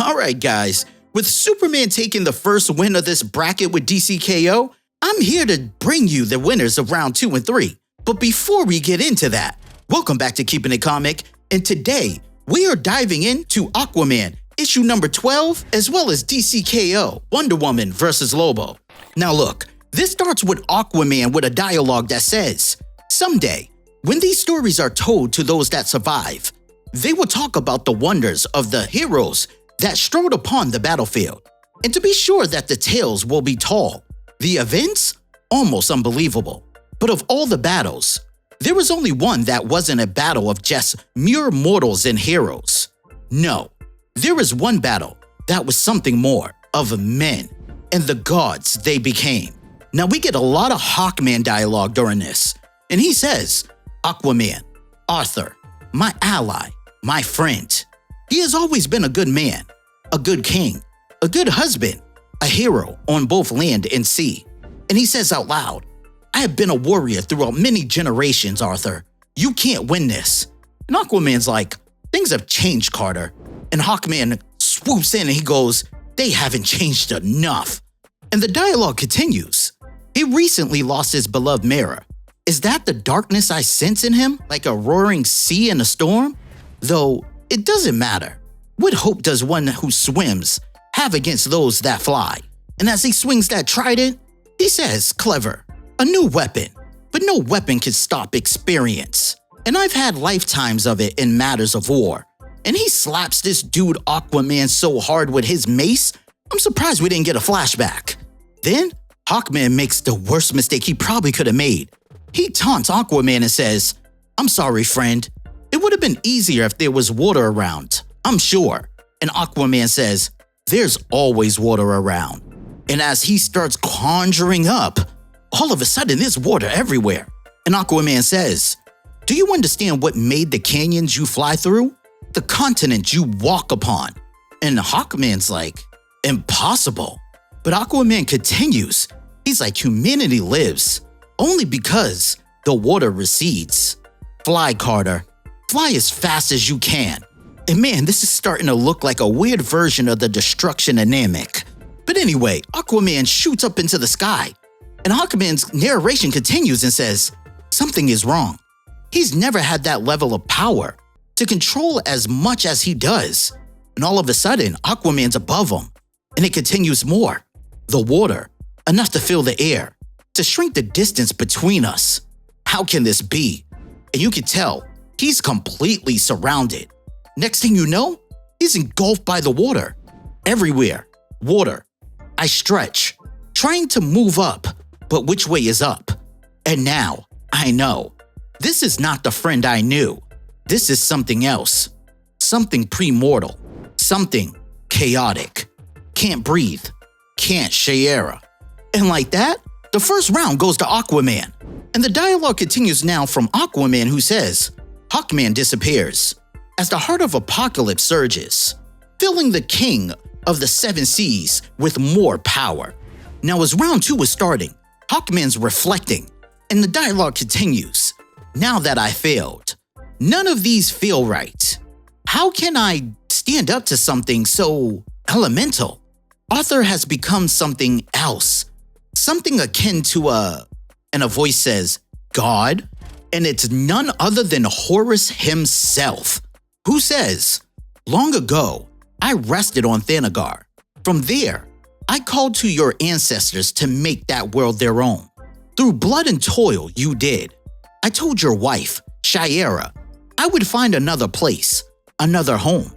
Alright guys, with Superman taking the first win of this bracket with DCKO, I'm here to bring you the winners of round 2 and 3. But before we get into that, welcome back to Keepin' It Comic, and today we are diving into Aquaman, issue number 12, as well as DCKO, Wonder Woman vs. Lobo. Now look, this starts with Aquaman with a dialogue that says, "Someday, when these stories are told to those that survive, they will talk about the wonders of the heroes that strode upon the battlefield. And to be sure that the tales will be tall, the events almost unbelievable. But of all the battles, there was only one that wasn't a battle of just mere mortals and heroes. No, there is one battle that was something more of men and the gods they became." Now we get a lot of Hawkman dialogue during this, and he says, "Aquaman, Arthur, my ally, my friend. He has always been a good man, a good king, a good husband, a hero on both land and sea." And he says out loud, "I have been a warrior throughout many generations, Arthur. You can't win this." And Aquaman's like, "Things have changed, Carter." And Hawkman swoops in and he goes, "They haven't changed enough." And the dialogue continues. "He recently lost his beloved Mara. Is that the darkness I sense in him, like a roaring sea in a storm? Though it doesn't matter. What hope does one who swims have against those that fly?" And as he swings that trident, he says, "Clever, a new weapon, but no weapon can stop experience. And I've had lifetimes of it in matters of war." And he slaps this dude Aquaman so hard with his mace, I'm surprised we didn't get a flashback. Then Hawkman makes the worst mistake he probably could have made. He taunts Aquaman and says, "I'm sorry, friend. It would have been easier if there was water around, I'm sure." And Aquaman says, "There's always water around." And as he starts conjuring up, all of a sudden there's water everywhere. And Aquaman says, "Do you understand what made the canyons you fly through? The continent you walk upon?" And Hawkman's like, "Impossible." But Aquaman continues. He's like, "Humanity lives only because the water recedes. Fly, Carter. Fly as fast as you can." And man, this is starting to look like a weird version of the destruction of Namek. But anyway, Aquaman shoots up into the sky, and Hawkman's narration continues and says, "Something is wrong. He's never had that level of power to control as much as he does." And all of a sudden, Aquaman's above him, and it continues more. "The water, enough to fill the air, to shrink the distance between us. How can this be?" And you can tell he's completely surrounded. Next thing you know, he's engulfed by the water. Everywhere, water. I stretch, trying to move up, but which way is up? And now, I know. This is not the friend I knew. This is something else. Something premortal. Something chaotic. Can't breathe. Can't share." And like that, the first round goes to Aquaman. And the dialogue continues now from Aquaman, who says, "Hawkman disappears as the heart of apocalypse surges, filling the king of the seven seas with more power." Now as round 2 is starting, Hawkman's reflecting, and the dialogue continues. "Now that I failed, none of these feel right. How can I stand up to something so elemental? Arthur has become something else, something akin to and a voice says, "God?" And it's none other than Horus himself, who says, "Long ago, I rested on Thanagar. From there, I called to your ancestors to make that world their own. Through blood and toil, you did. I told your wife, Shiera, I would find another place, another home.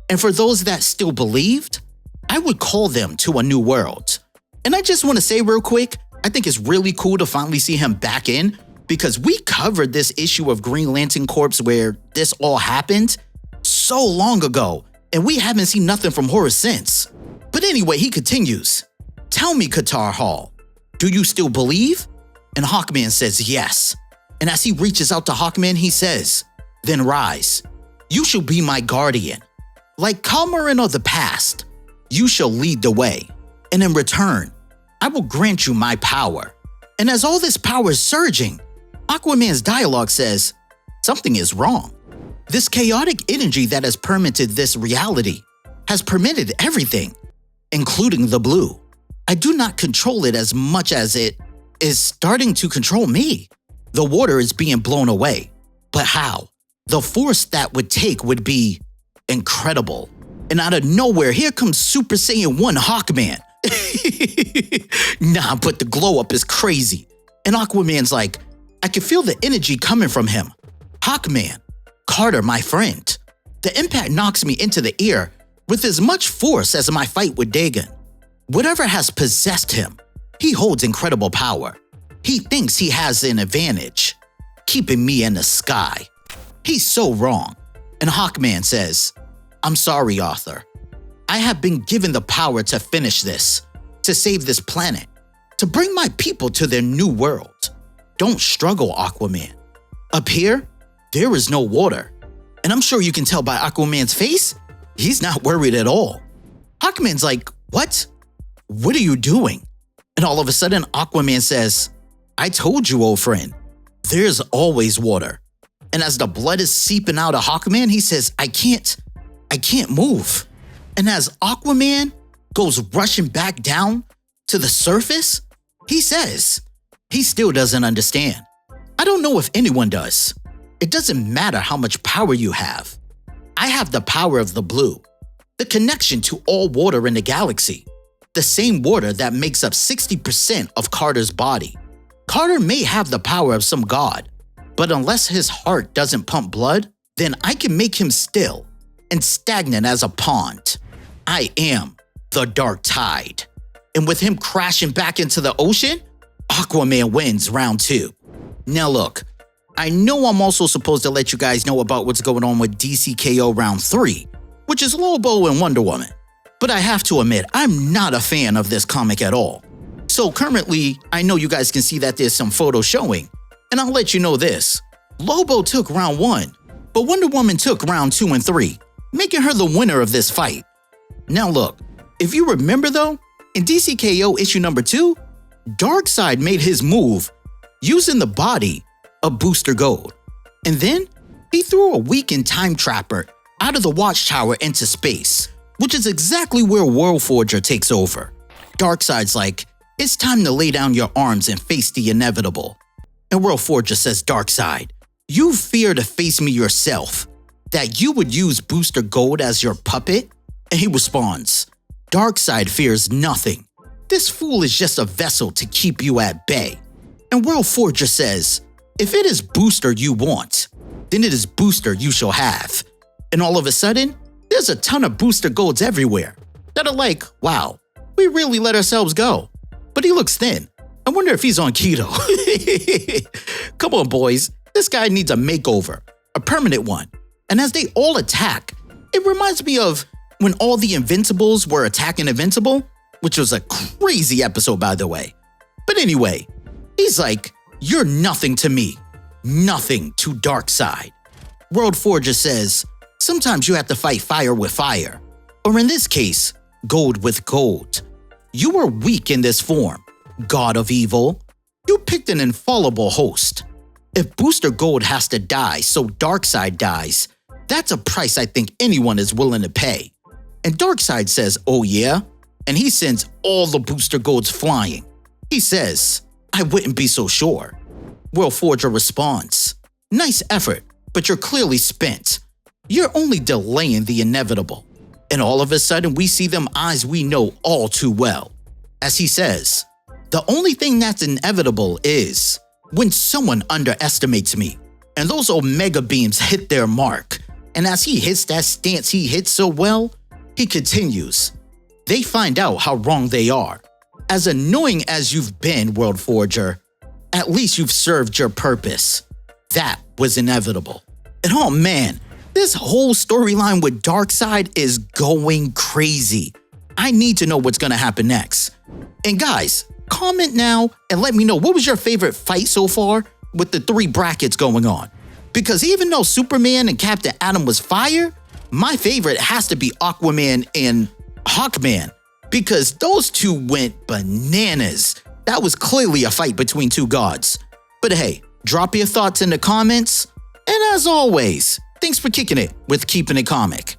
And for those that still believed, I would call them to a new world." And I just want to say real quick, I think it's really cool to finally see him back in, because we covered this issue of Green Lantern Corps where this all happened so long ago, and we haven't seen nothing from Horus since. But anyway, he continues, "Tell me, Qatar Hall, do you still believe?" And Hawkman says yes. And as he reaches out to Hawkman, he says, "Then rise. You shall be my guardian. Like Calmarin of the past, you shall lead the way. And in return, I will grant you my power." And as all this power is surging, Aquaman's dialogue says, "Something is wrong. This chaotic energy that has permitted this reality, has permitted everything, including the blue. I do not control it as much as it is starting to control me. The water is being blown away. But how? The force that would take would be incredible. And out of nowhere, here comes Super Saiyan 1 Hawkman. Nah, but the glow up is crazy. And Aquaman's like, I can feel the energy coming from him. Hawkman, Carter, my friend. The impact knocks me into the air with as much force as my fight with Dagon. Whatever has possessed him, he holds incredible power. He thinks he has an advantage, keeping me in the sky. He's so wrong. And Hawkman says, I'm sorry, Arthur. I have been given the power to finish this, to save this planet, to bring my people to their new world. Don't struggle, Aquaman. Up here, there is no water. And I'm sure you can tell by Aquaman's face, he's not worried at all. Hawkman's like, what? What are you doing? And all of a sudden, Aquaman says, I told you, old friend, there's always water. And as the blood is seeping out of Hawkman, he says, I can't move. And as Aquaman goes rushing back down to the surface, he says, he still doesn't understand. I don't know if anyone does. It doesn't matter how much power you have. I have the power of the blue, the connection to all water in the galaxy, the same water that makes up 60% of Carter's body. Carter may have the power of some god, but unless his heart doesn't pump blood, then I can make him still and stagnant as a pond. I am the dark tide. And with him crashing back into the ocean, Aquaman wins round 2. Now look, I know I'm also supposed to let you guys know about what's going on with DCKO round 3, which is Lobo and Wonder Woman. But I have to admit, I'm not a fan of this comic at all. So currently, I know you guys can see that there's some photos showing, and I'll let you know this. Lobo took round 1, but Wonder Woman took round 2 and 3, making her the winner of this fight. Now look, if you remember though, in DCKO issue number 2, Darkseid made his move using the body of Booster Gold. And then he threw a weakened time trapper out of the watchtower into space, which is exactly where World Forger takes over. Darkseid's like, it's time to lay down your arms and face the inevitable. And World Forger says, Darkseid, you fear to face me yourself, that you would use Booster Gold as your puppet? And he responds, Darkseid fears nothing. This fool is just a vessel to keep you at bay. And World Forger says, if it is Booster you want, then it is Booster you shall have. And all of a sudden, there's a ton of Booster Golds everywhere that are like, wow, we really let ourselves go. But he looks thin. I wonder if he's on keto. Come on, boys. This guy needs a makeover, a permanent one. And as they all attack, it reminds me of when all the Invincibles were attacking Invincible, which was a crazy episode, by the way. But anyway, he's like, you're nothing to me, nothing to Darkseid. World Forger says, sometimes you have to fight fire with fire, or in this case, gold with gold. You were weak in this form, God of Evil. You picked an infallible host. If Booster Gold has to die so Darkseid dies, that's a price I think anyone is willing to pay. And Darkseid says, oh yeah? And he sends all the Booster Golds flying. He says, I wouldn't be so sure. World Forger responds, nice effort, but you're clearly spent. You're only delaying the inevitable. And all of a sudden we see them eyes we know all too well. As he says, the only thing that's inevitable is when someone underestimates me and those Omega beams hit their mark. And as he hits that stance he hits so well, he continues, they find out how wrong they are. As annoying as you've been, World Forger, at least you've served your purpose. That was inevitable. And oh man, this whole storyline with Darkseid is going crazy. I need to know what's gonna happen next. And guys, comment now and let me know what was your favorite fight so far with the 3 brackets going on. Because even though Superman and Captain Atom was fire, my favorite has to be Aquaman and Hawkman. Because those two went bananas. That was clearly a fight between 2 gods. But hey, drop your thoughts in the comments. And as always, thanks for kicking it with Keepin' It Comic.